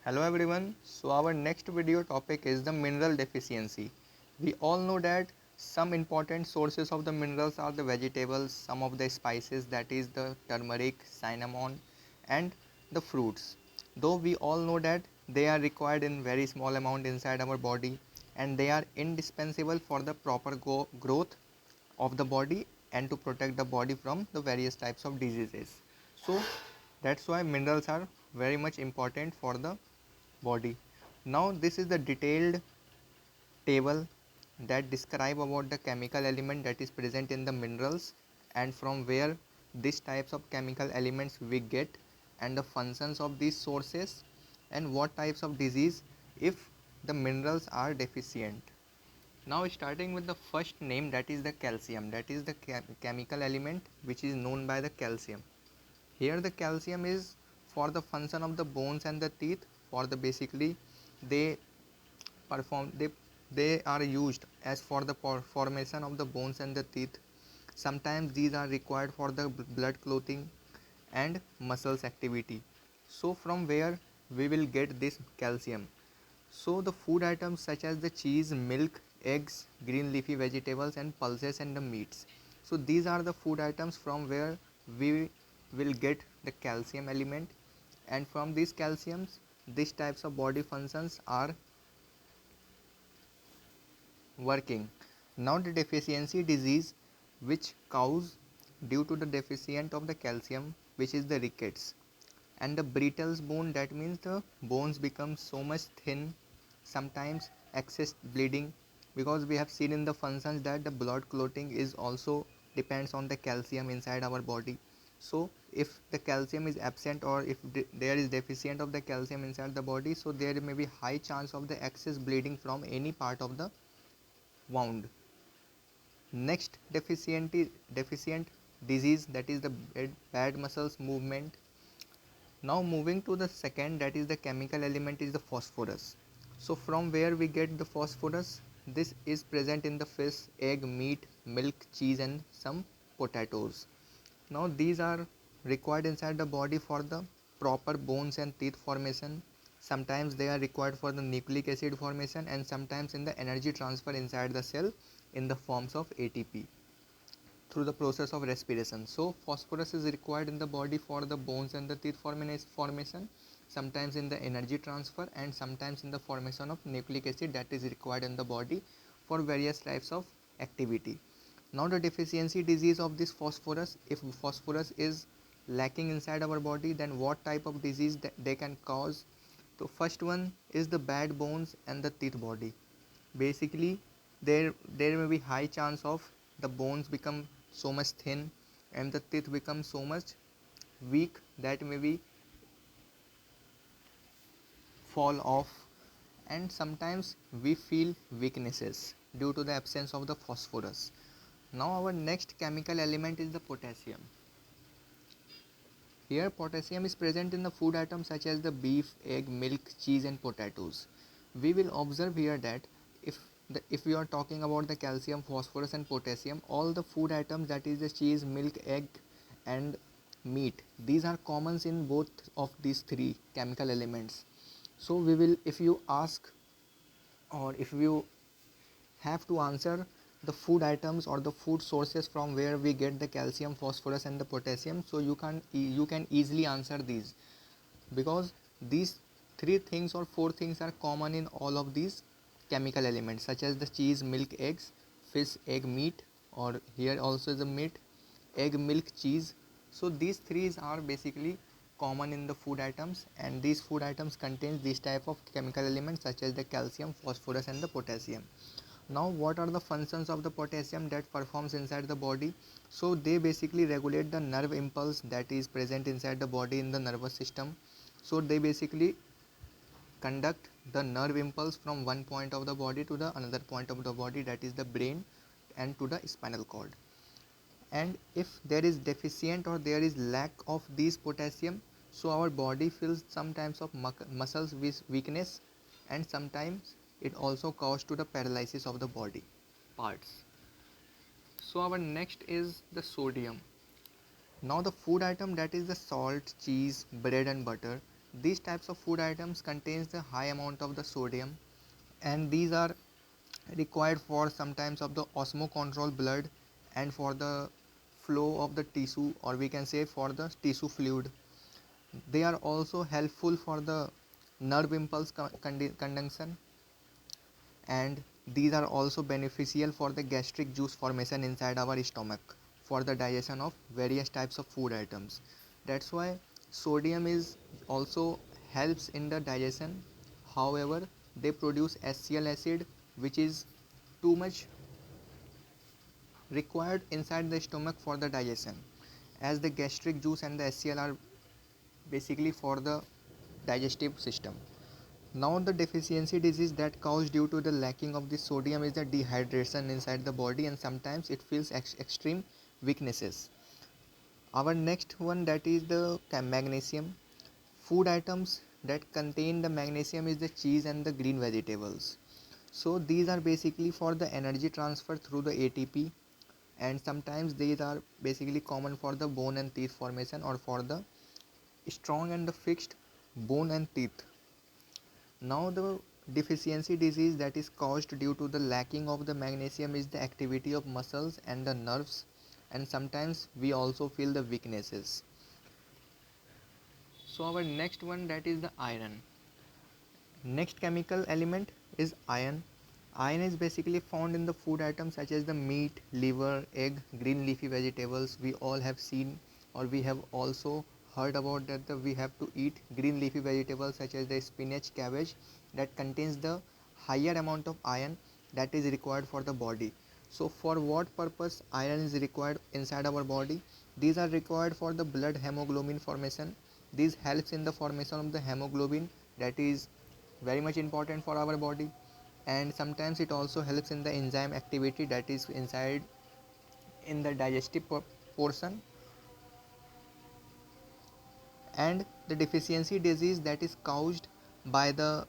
Hello everyone. So our next video topic is the mineral deficiency. We all know that some important sources of the minerals are the vegetables, some of the spices, that is the turmeric, cinnamon, and the fruits. Though we all know that they are required in very small amount inside our body and they are indispensable for the proper growth of the body and to protect the body from the various types of diseases. So that's why minerals are very much important for the body. Now this is the detailed table that describe about the chemical element that is present in the minerals and from where these types of chemical elements we get and the functions of these sources and what types of disease if the minerals are deficient. Now starting with the first name, that is the calcium, that is the chemical element which is known by the calcium. Here the calcium is for the function of the bones and the teeth, for the basically they perform they are used as for the formation of the bones and the teeth. Sometimes these are required for the blood clotting and muscles activity. So from where we will get this calcium? So the food items such as the cheese, milk, eggs, green leafy vegetables and pulses and the meats. So these are the food items from where we will get the calcium element, and from these calciums these types of body functions are working. Now the deficiency disease which cause due to the deficient of the calcium, which is the rickets and the brittle bone, that means the bones become so much thin, sometimes excess bleeding, because we have seen in the functions that the blood clotting is also depends on the calcium inside our body. So if the calcium is absent or if there is deficient of the calcium inside the body, so there may be high chance of the excess bleeding from any part of the wound. Next deficient disease, that is the bad muscles movement. Now moving to the second, that is the chemical element, is the phosphorus. So from where we get the phosphorus? This is present in the fish, egg, meat, milk, cheese and some potatoes. Now these are required inside the body for the proper bones and teeth formation. Sometimes they are required for the nucleic acid formation and sometimes in the energy transfer inside the cell in the forms of ATP through the process of respiration. So phosphorus is required in the body for the bones and the teeth formation, sometimes in the energy transfer and sometimes in the formation of nucleic acid that is required in the body for various types of activity. Now the deficiency disease of this phosphorus, if phosphorus is lacking inside our body, then what type of disease that they can cause? So first one is the bad bones and the teeth body. Basically there may be high chance of the bones become so much thin and the teeth become so much weak that maybe fall off, and sometimes we feel weaknesses due to the absence of the phosphorus. Now our next chemical element is the potassium. Here potassium is present in the food items such as the beef, egg, milk, cheese and potatoes. We will observe here that if we are talking about the calcium, phosphorus and potassium, all the food items, that is the cheese, milk, egg and meat, these are commons in both of these three chemical elements. So we will, if you ask or if you have to answer the food items or the food sources from where we get the calcium, phosphorus and the potassium, so you can easily answer these, because these three things or four things are common in all of these chemical elements such as the cheese, milk, eggs, fish, egg, meat, or here also the meat, egg, milk, cheese. So these three are basically common in the food items, and these food items contains these type of chemical elements such as the calcium, phosphorus and the potassium. Now what are the functions of the potassium that performs inside the body? So they basically regulate the nerve impulse that is present inside the body in the nervous system. So they basically conduct the nerve impulse from one point of the body to the another point of the body, that is the brain and to the spinal cord. And if there is deficient or there is lack of these potassium, so our body feels sometimes of muscles weakness, and sometimes it also causes to the paralysis of the body parts. So our next is the sodium. Now the food item, that is the salt, cheese, bread and butter, These types of food items contains the high amount of the sodium, and these are required for sometimes of the osmo control blood and for the flow of the tissue, or we can say for the tissue fluid. They are also helpful for the nerve impulse conduction, and these are also beneficial for the gastric juice formation inside our stomach for the digestion of various types of food items. That's why sodium is also helps in the digestion. However, they produce HCl acid, which is too much required inside the stomach for the digestion, as the gastric juice and the HCl are basically for the digestive system. Now the deficiency disease that caused due to the lacking of the sodium is the dehydration inside the body, and sometimes it feels extreme weaknesses. Our next one, that is the magnesium. Food items that contain the magnesium is the cheese and the green vegetables. So these are basically for the energy transfer through the ATP, and sometimes these are basically common for the bone and teeth formation, or for the strong and the fixed bone and teeth. Now the deficiency disease that is caused due to the lacking of the magnesium is the activity of muscles and the nerves, and sometimes we also feel the weaknesses. So our next one, that is the iron. Next chemical element is iron. Iron is basically found in the food items such as the meat, liver, egg, green leafy vegetables. We all have seen, or we have also heard about that we have to eat green leafy vegetables such as the spinach, cabbage, that contains the higher amount of iron that is required for the body. So for what purpose iron is required inside our body? These are required for the blood hemoglobin formation. This helps in the formation of the hemoglobin, that is very much important for our body, and sometimes it also helps in the enzyme activity that is inside in the digestive portion. And the deficiency disease that is caused by the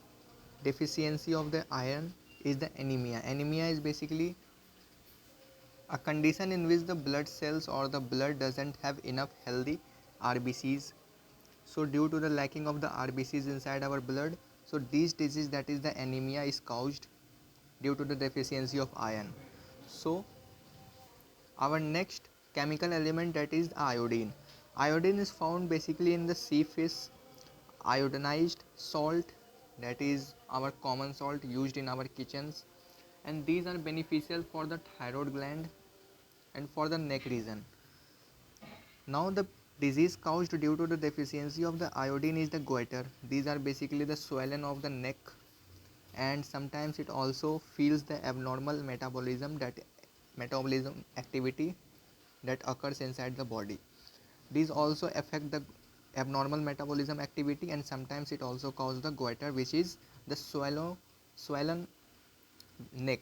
deficiency of the iron is the anemia. Anemia is basically a condition in which the blood cells or the blood doesn't have enough healthy RBCs. So due to the lacking of the RBCs inside our blood, so this disease, that is the anemia, is caused due to the deficiency of iron. So our next chemical element, that is iodine. Iodine is found basically in the sea fish, iodinized salt, that is our common salt used in our kitchens, and these are beneficial for the thyroid gland and for the neck region. Now the disease caused due to the deficiency of the iodine is the goiter. These are basically the swelling of the neck, and sometimes it also feels the abnormal metabolism activity that occurs inside the body. These also affect the abnormal metabolism activity, and sometimes it also causes the goiter, which is the swollen neck.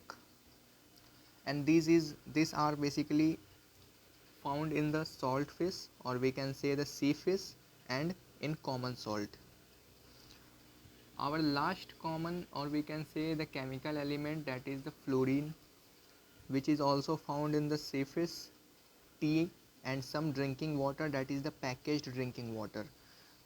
And these are basically found in the salt fish, or we can say the sea fish, and in common salt. Our last common, or we can say the chemical element, that is the fluorine, which is also found in the sea fish, tea, and some drinking water, that is the packaged drinking water.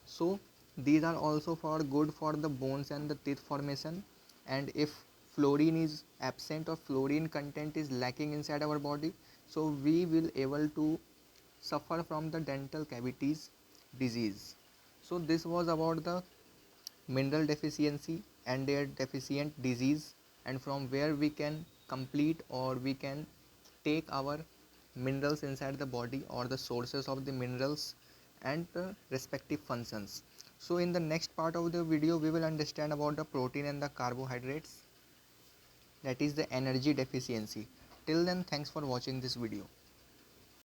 So these are also for good for the bones and the teeth formation, and if fluorine is absent or fluorine content is lacking inside our body, so we will able to suffer from the dental cavities disease. So this was about the mineral deficiency and their deficient disease, and from where we can complete, or we can take our minerals inside the body, or the sources of the minerals and the respective functions. So in the next part of the video we will understand about the protein and the carbohydrates, that is the energy deficiency. Till then, thanks for watching this video.